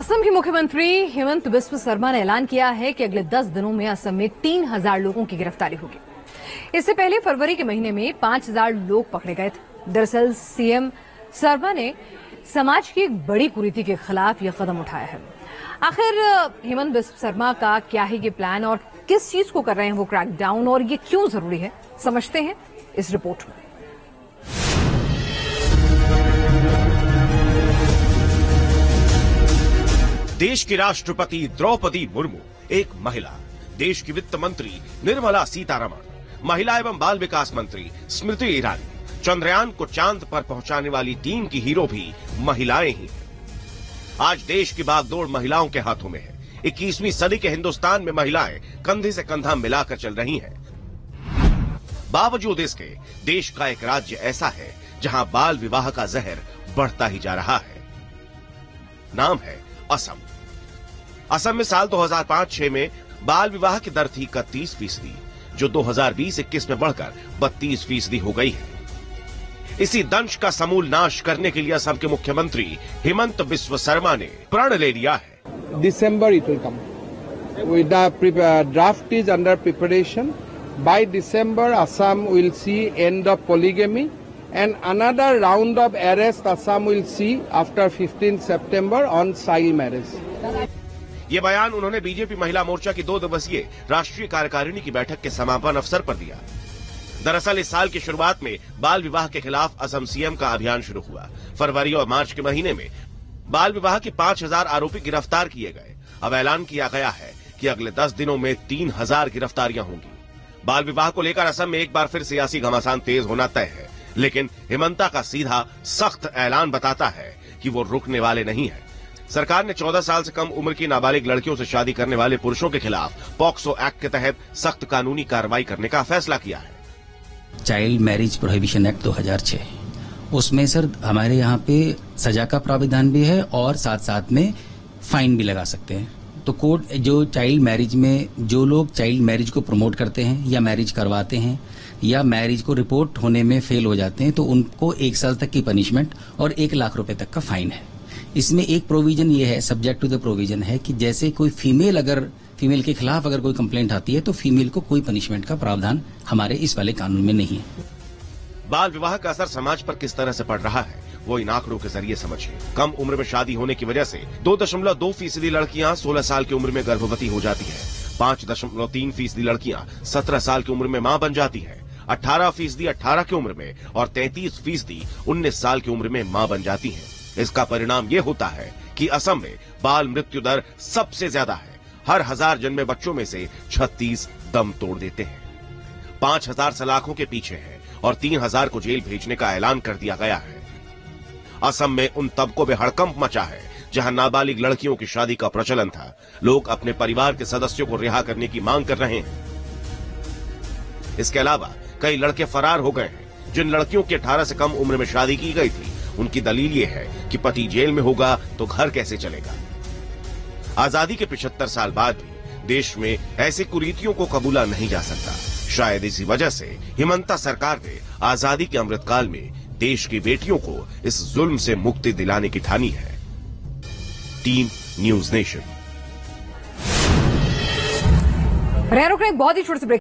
असम के मुख्यमंत्री हेमंत बिस्व शर्मा ने ऐलान किया है कि अगले 10 दिनों में असम में 3000 लोगों की गिरफ्तारी होगी। इससे पहले फरवरी के महीने में 5000 लोग पकड़े गए थे। दरअसल सीएम शर्मा ने समाज की एक बड़ी कुरीति के खिलाफ यह कदम उठाया है। आखिर हेमंत बिस्व शर्मा का क्या है ये प्लान और किस चीज को कर रहे हैं वो क्रैकडाउन, और ये क्यों जरूरी है, समझते हैं इस रिपोर्ट में। देश की राष्ट्रपति द्रौपदी मुर्मू, एक महिला, देश की वित्त मंत्री निर्मला सीतारमण, महिला एवं बाल विकास मंत्री स्मृति ईरानी, चंद्रयान को चांद पर पहुंचाने वाली टीम की हीरो भी महिलाएं ही हैं। आज देश की बागडोर महिलाओं के हाथों में है। 21वीं सदी के हिंदुस्तान में महिलाएं कंधे से कंधा मिलाकर चल रही हैं। बावजूद इसके देश का एक राज्य ऐसा है जहां बाल विवाह का जहर बढ़ता ही जा रहा है। नाम है असम। असम में साल 2005-06 में बाल विवाह की दर थी 31%, जो 2020-21 में बढ़कर 32% हो गई है। इसी दंश का समूल नाश करने के लिए असम के मुख्यमंत्री हेमंत बिस्व शर्मा ने प्रण ले लिया है। December it will come. With the draft is under preparation. By December, Assam will see end of polygamy, and another round of arrest Assam will see after 15 September on child marriage. ये बयान उन्होंने BJP महिला मोर्चा की 2 दिवसीय राष्ट्रीय कार्यकारिणी की बैठक के समापन अवसर पर दिया। दरअसल इस साल की शुरुआत में बाल विवाह के खिलाफ असम सीएम का अभियान शुरू हुआ। फरवरी और मार्च के महीने में बाल विवाह के 5000 आरोपी गिरफ्तार किए गए। अब ऐलान किया गया है कि अगले 10 दिनों में 3000 गिरफ्तारियां होंगी। बाल विवाह को लेकर असम में एक बार फिर सियासी घमासान तेज होना तय है, लेकिन हेमंता का सीधा सख्त ऐलान बताता है कि वो रुकने वाले नहीं है। सरकार ने 14 साल से कम उम्र की नाबालिग लड़कियों से शादी करने वाले पुरुषों के खिलाफ पॉक्सो एक्ट के तहत सख्त कानूनी कार्रवाई करने का फैसला किया है। चाइल्ड मैरिज प्रोहिबिशन एक्ट 2006, उसमें सर हमारे यहाँ पे सजा का प्राविधान भी है और साथ साथ में फाइन भी लगा सकते हैं। तो कोर्ट जो चाइल्ड मैरिज में जो लोग चाइल्ड मैरिज को प्रमोट करते हैं या मैरिज करवाते हैं या मैरिज को रिपोर्ट होने में फेल हो जाते हैं, तो उनको 1 साल तक की पनिशमेंट और 1 लाख रुपए तक का फाइन है। इसमें एक प्रोविजन ये है, सब्जेक्ट टू द प्रोविजन है, कि जैसे कोई फीमेल के खिलाफ अगर कोई कंप्लेंट आती है तो फीमेल को कोई पनिशमेंट का प्रावधान हमारे इस वाले कानून में नहीं है। बाल विवाह का असर समाज पर किस तरह से पड़ रहा है वो इन आंकड़ों के जरिए समझिए। कम उम्र में शादी होने की वजह से 2.2% लड़कियां 16 साल की उम्र में गर्भवती हो जाती है। 5.3% लड़कियां 17 साल की उम्र में मां बन जाती है। 18% 18 की उम्र में और 33% 19 साल की उम्र में मां बन जाती है। इसका परिणाम ये होता है कि असम में बाल मृत्यु दर सबसे ज्यादा है। हर 1000 जन्मे बच्चों में से 36 दम तोड़ देते हैं। 5000 सलाखों के पीछे है और 3000 को जेल भेजने का ऐलान कर दिया गया है। असम में उन तबकों में हड़कंप मचा है जहां नाबालिग लड़कियों की शादी का प्रचलन था। लोग अपने परिवार के सदस्यों को रिहा करने की मांग कर रहे हैं। इसके अलावा कई लड़के फरार हो गए हैं। जिन लड़कियों की 18 से कम उम्र में शादी की गई थी, उनकी दलील ये है कि पति जेल में होगा तो घर कैसे चलेगा। आजादी के 75 साल बाद भी देश में ऐसी कुरीतियों को कबूला नहीं जा सकता। शायद इसी वजह से हेमंता सरकार ने आजादी के अमृतकाल में देश की बेटियों को इस जुल्म से मुक्ति दिलाने की ठानी है। Team news nation. बहुत ही छोटे से ब्रेक